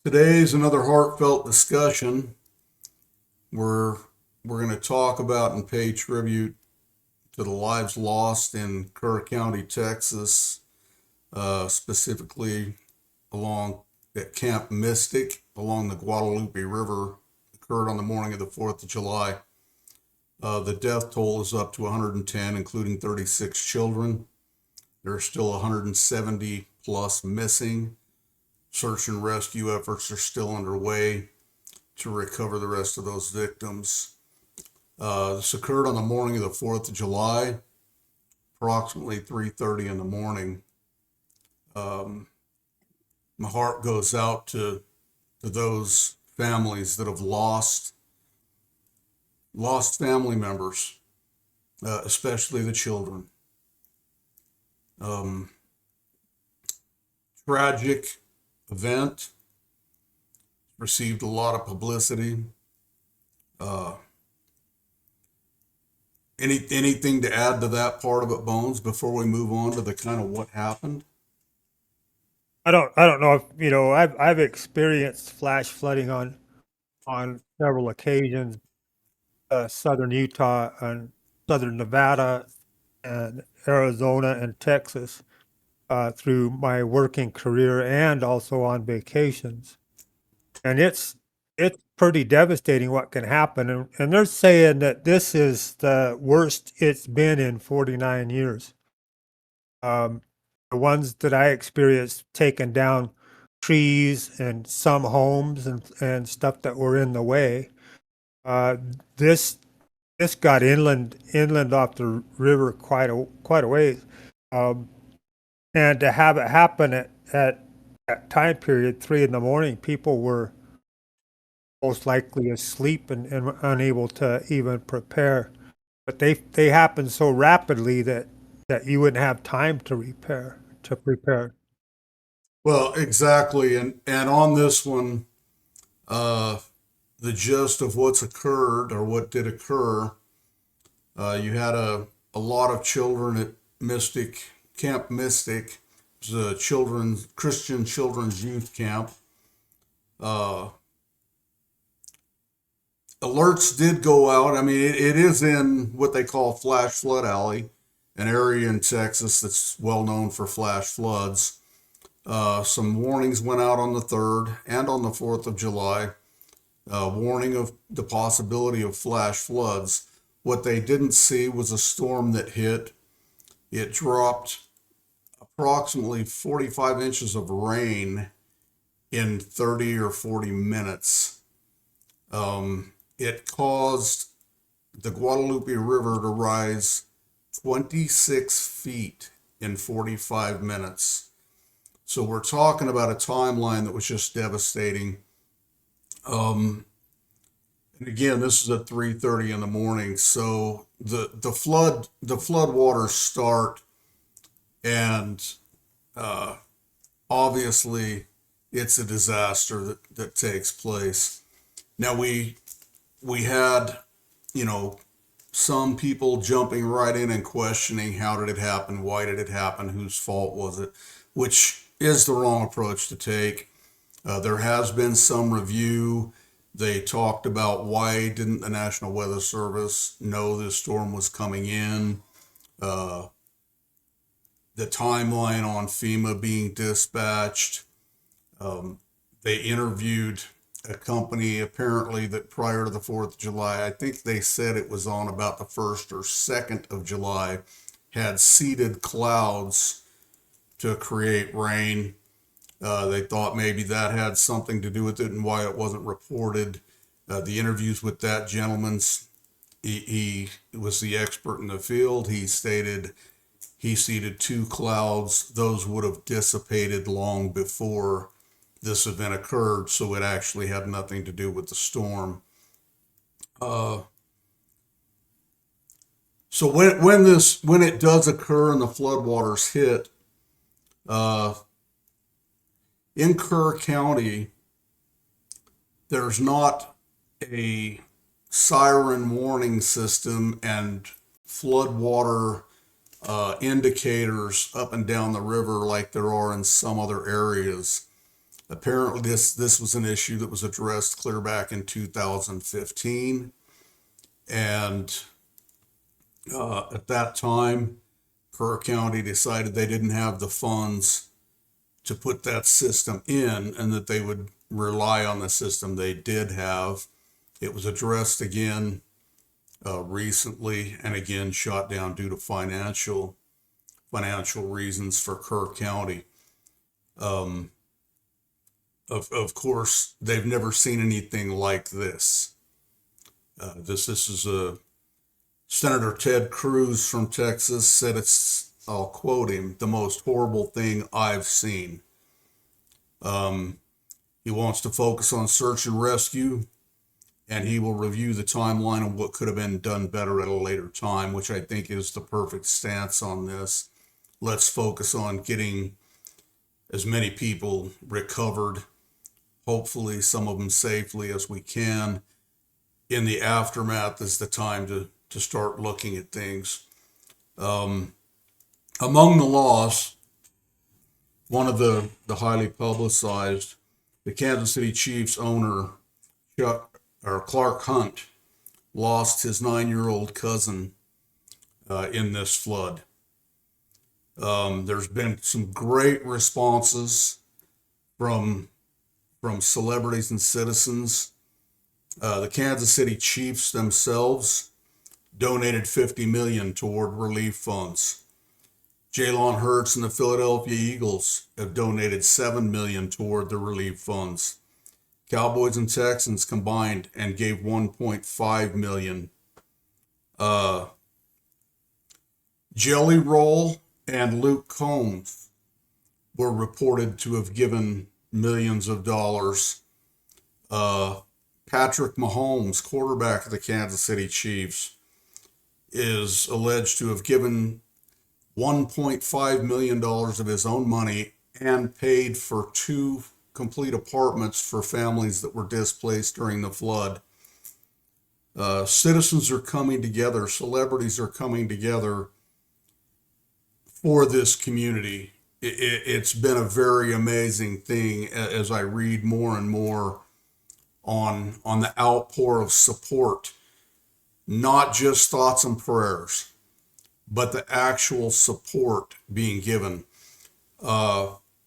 Today's another heartfelt discussion. We're we're going to talk about and pay tribute to the lives lost in Kerr County, Texas, specifically along at Camp Mystic along the Guadalupe River. Occurred on the morning of the 4th of July. The death toll is up to 110, including 36 children. There are still 170 plus missing. Search and rescue efforts are still underway to recover the rest of those victims. This occurred on the morning of the 4th of July, approximately 3:30 in the morning. Um, my heart goes out to those families that have lost family members, especially the children. Um, Tragic event, received a lot of publicity. Uh, anything to add to that part of it, Bones, before we move on to the kind of what happened? I don't know if I've experienced flash flooding on several occasions, southern Utah and southern Nevada and Arizona and Texas, through my working career and also on vacations. And it's pretty devastating what can happen. And they're saying that this is the worst it's been in 49 years. Um, the ones that I experienced taking down trees and some homes and stuff that were in the way. Uh, this this got inland off the river quite a ways, um, and to have it happen at that time period, 3 in the morning, people were most likely asleep and unable to even prepare. But they happened so rapidly that you wouldn't have time to prepare. Well, exactly, and on this one, uh, the gist of what's occurred or what did occur, you had a lot of children at Mystic Camp Mystic. It was a children's Christian children's youth camp. Uh, Alerts did go out. I mean, it is in what they call Flash Flood Alley, an area in Texas that's well known for flash floods. Some warnings went out on the 3rd and on the 4th of July, warning of the possibility of flash floods. What they didn't see was a storm that hit. It dropped approximately 45 inches of rain in 30 or 40 minutes. It caused the Guadalupe River to rise 26 feet in 45 minutes. So we're talking about a timeline that was just devastating. Um, and again, this is at 3:30 in the morning. So the flood waters start, and uh, obviously it's a disaster that takes place. Now we had, you know, some people jumping right in and questioning how did it happen, why did it happen, whose fault was it, which is the wrong approach to take. There has been some review. They talked about why didn't the National Weather Service know this storm was coming in. Uh, the timeline on FEMA being dispatched. Um, they interviewed a company apparently that prior to the 4th of July, I think they said it was on about the 1st or 2nd of July, had seeded clouds to create rain. They thought maybe that had something to do with it and why it wasn't reported. The interviews with that gentleman, he was the expert in the field. He stated he seeded two clouds. Those would have dissipated long before this event occurred, so it actually had nothing to do with the storm. Uh, so when it does occur and the floodwaters hit, uh, in Kerr County, there's not a siren warning system and floodwater indicators up and down the river like there are in some other areas. Apparently, this was an issue that was addressed clear back in 2015, and at that time, Kerr County decided they didn't have the funds to put that system in, and that they would rely on the system they did have. It was addressed again recently, and again shot down due to financial reasons for Kerr County. Of course, they've never seen anything like this. This is a Senator Ted Cruz from Texas said it's, I'll quote him, the most horrible thing I've seen. He wants to focus on search and rescue, and he will review the timeline of what could have been done better at a later time, which I think is the perfect stance on this. Let's focus on getting as many people recovered, hopefully some of them safely, as we can. In the aftermath is the time to start looking at things. Among the loss, one of the highly publicized, the Kansas City Chiefs owner, Clark Hunt, lost his 9-year-old cousin in this flood. There's been some great responses from celebrities and citizens. The Kansas City Chiefs themselves donated $50 million toward relief funds. Jalen Hurts and the Philadelphia Eagles have donated $7 million toward the relief funds. Cowboys and Texans combined and gave $1.5 million. Jelly Roll and Luke Combs were reported to have given millions of dollars. Patrick Mahomes, quarterback of the Kansas City Chiefs, is alleged to have given $1.5 million of his own money and paid for 2 complete apartments for families that were displaced during the flood. Citizens are coming together, celebrities are coming together for this community. It's been a very amazing thing as I read more and more on the outpour of support, not just thoughts and prayers, but the actual support being given.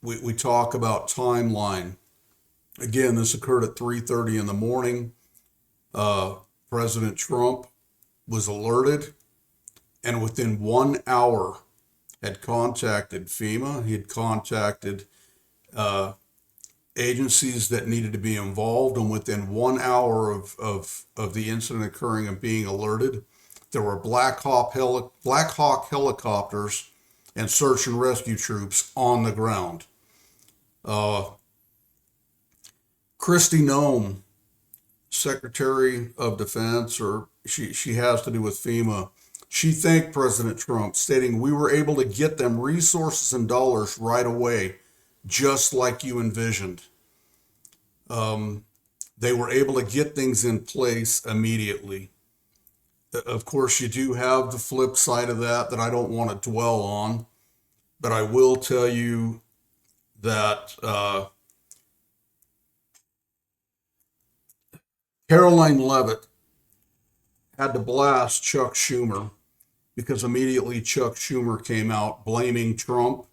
We talk about timeline. Again, this occurred at 3:30 in the morning. President Trump was alerted, and within 1 hour had contacted FEMA. He had contacted agencies that needed to be involved, and within 1 hour of the incident occurring and being alerted, there were Black Hawk helicopters and search and rescue troops on the ground. Kristi Noem, Secretary of Defense, or she has to do with FEMA, she thanked President Trump, stating, "We were able to get them resources and dollars right away, just like you envisioned." They were able to get things in place immediately. Of course, you do have the flip side of that I don't want to dwell on, but I will tell you that Caroline Leavitt had to blast Chuck Schumer because immediately Chuck Schumer came out blaming Trump,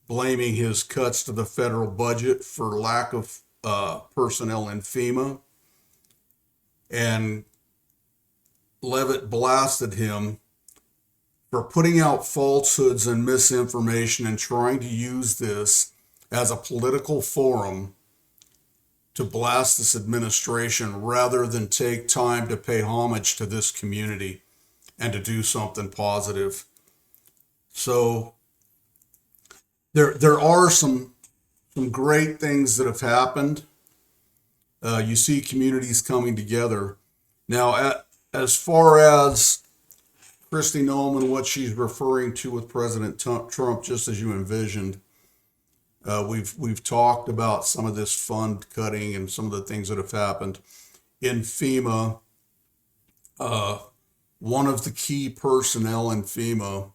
blaming his cuts to the federal budget for lack of personnel in FEMA. And Leavitt blasted him for putting out falsehoods and misinformation and trying to use this as a political forum to blast this administration rather than take time to pay homage to this community and to do something positive. So there are some great things that have happened. You see communities coming together. Now, as far as Kristi Noem and what she's referring to with President Trump, just as you envisioned, we've talked about some of this fund cutting and some of the things that have happened in FEMA. One of the key personnel in FEMA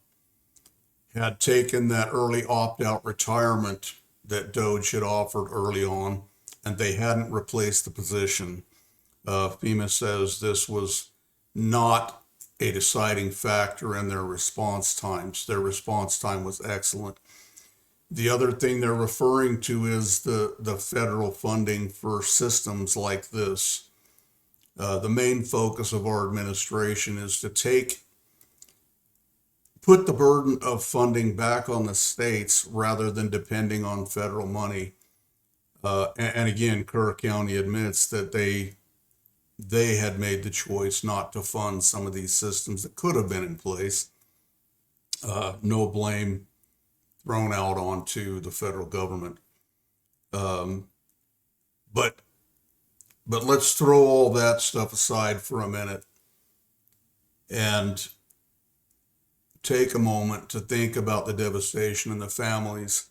had taken that early opt-out retirement that Doge had offered early on, and they hadn't replaced the position. FEMA says this was not a deciding factor in their response times. Their response time was excellent. The other thing they're referring to is the federal funding for systems like this. The main focus of our administration is to put the burden of funding back on the states rather than depending on federal money. And again, Kerr County admits that they had made the choice not to fund some of these systems that could have been in place. No blame thrown out onto the federal government. But let's throw all that stuff aside for a minute and take a moment to think about the devastation and the families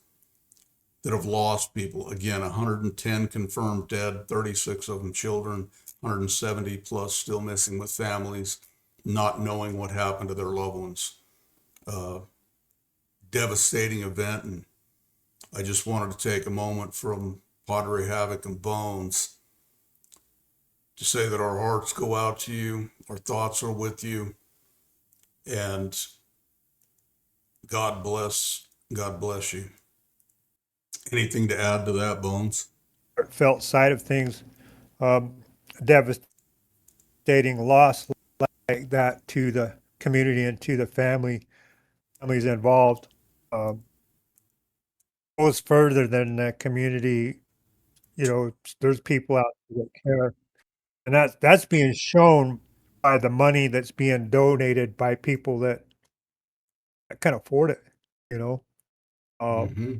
that have lost people. Again, 110 confirmed dead, 36 of them children, 170 plus still missing with families, not knowing what happened to their loved ones. Devastating event, and I just wanted to take a moment from PadreHavoc&Bones to say that our hearts go out to you, our thoughts are with you, and God bless you. Anything to add to that, Bones? Felt side of things, devastating loss like that to the community and to the families involved. Goes further than the community. There's people out there that care, and that's being shown by the money that's being donated by people that can afford it. You know, Mm-hmm.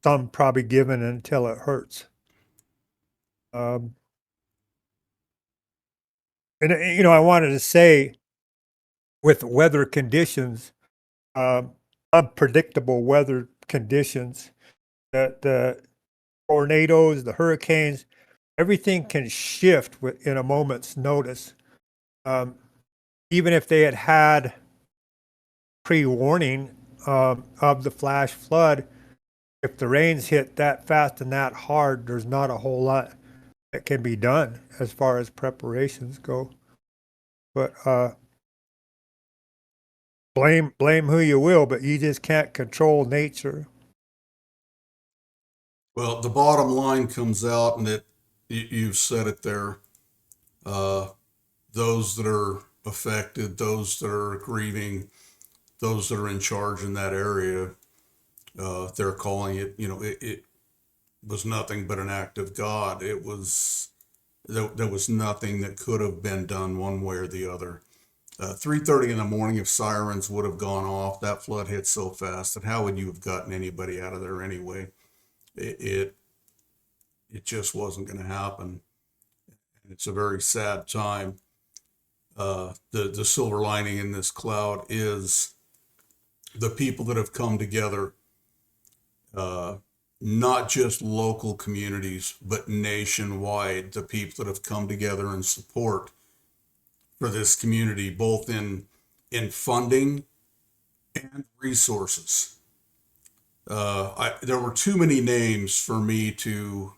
some probably giving until it hurts. Um, and I wanted to say, with weather conditions, um, unpredictable weather conditions, that the tornadoes, the hurricanes, everything can shift in a moment's notice. Even if they had pre-warning of the flash flood, if the rains hit that fast and that hard, there's not a whole lot that can be done as far as preparations go. But blame who you will, but you just can't control nature. Well, the bottom line comes out, and you've said it there. Those that are affected, those that are grieving, those that are in charge in that area, they're calling it. It was nothing but an act of God. It was there was nothing that could have been done one way or the other. 3:30 in the morning, if sirens would have gone off, that flood hit so fast that how would you have gotten anybody out of there anyway? It just wasn't going to happen. It's a very sad time. The silver lining in this cloud is the people that have come together, not just local communities, but nationwide, the people that have come together in support for this community, both in funding and resources. There were too many names for me to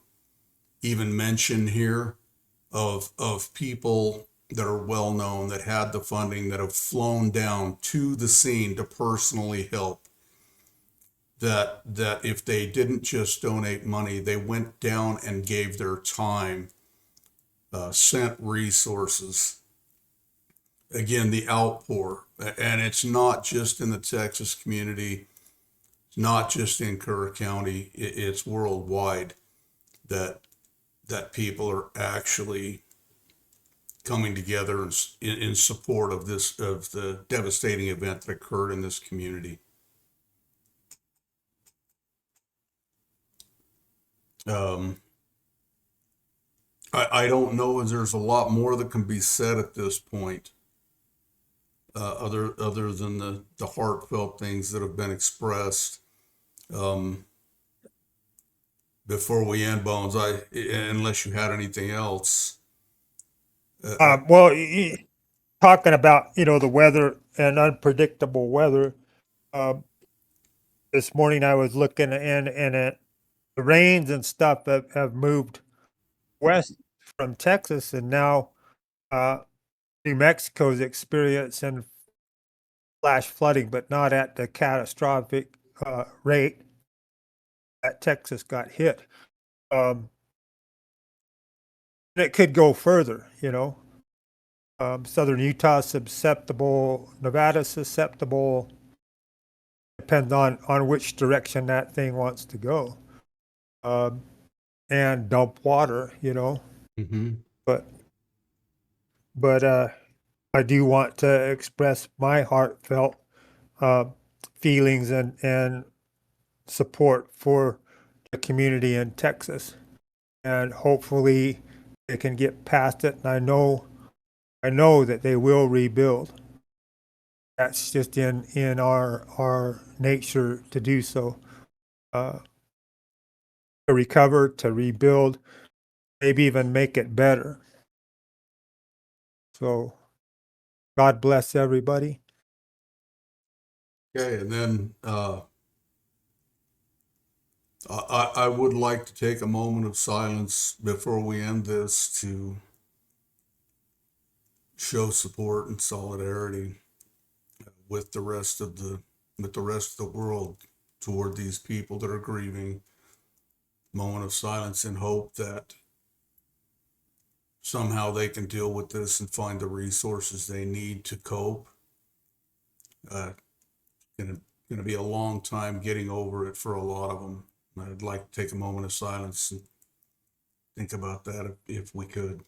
even mention here of people that are well known, that had the funding, that have flown down to the scene to personally help. That if they didn't just donate money, they went down and gave their time, sent resources. Again, the outpour, and it's not just in the Texas community, it's not just in Kerr County, it's worldwide that people are actually coming together in support of the devastating event that occurred in this community. I don't know if there's a lot more that can be said at this point, other than the heartfelt things that have been expressed. Before we end, Bones, unless you had anything else. Well, talking about the weather and unpredictable weather, uh, this morning I was looking and the rains and stuff have moved west from Texas, and now New Mexico's experiencing flash flooding, but not at the catastrophic rate that Texas got hit. And it could go further, you know. Southern Utah susceptible, Nevada susceptible. Depends on which direction that thing wants to go. And dump water, you know. Mm-hmm. But but I do want to express my heartfelt uh, feelings and support for the community in Texas, and hopefully they can get past it. And I know that they will rebuild. That's just in our nature to do so. To recover, to rebuild, maybe even make it better. So God bless everybody. Okay, and then I would like to take a moment of silence before we end this to show support and solidarity with the rest of the world toward these people that are grieving. Moment of silence and hope that somehow they can deal with this and find the resources they need to cope. Uh, gonna be a long time getting over it for a lot of them. I'd like to take a moment of silence and think about that if we could.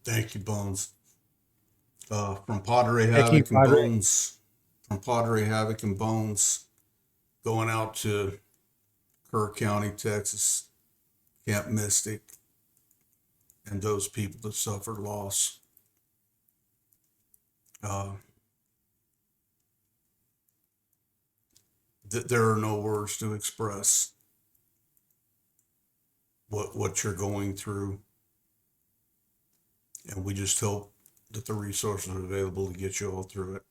Thank you, Bones. From Padre Thank you, Havoc and Padre. Bones, from Padre Havoc and Bones, going out to Kerr County, Texas, Camp Mystic, and those people that suffered loss. Uh, there are no words to express what you're going through, and we just hope that the resources are available to get you all through it.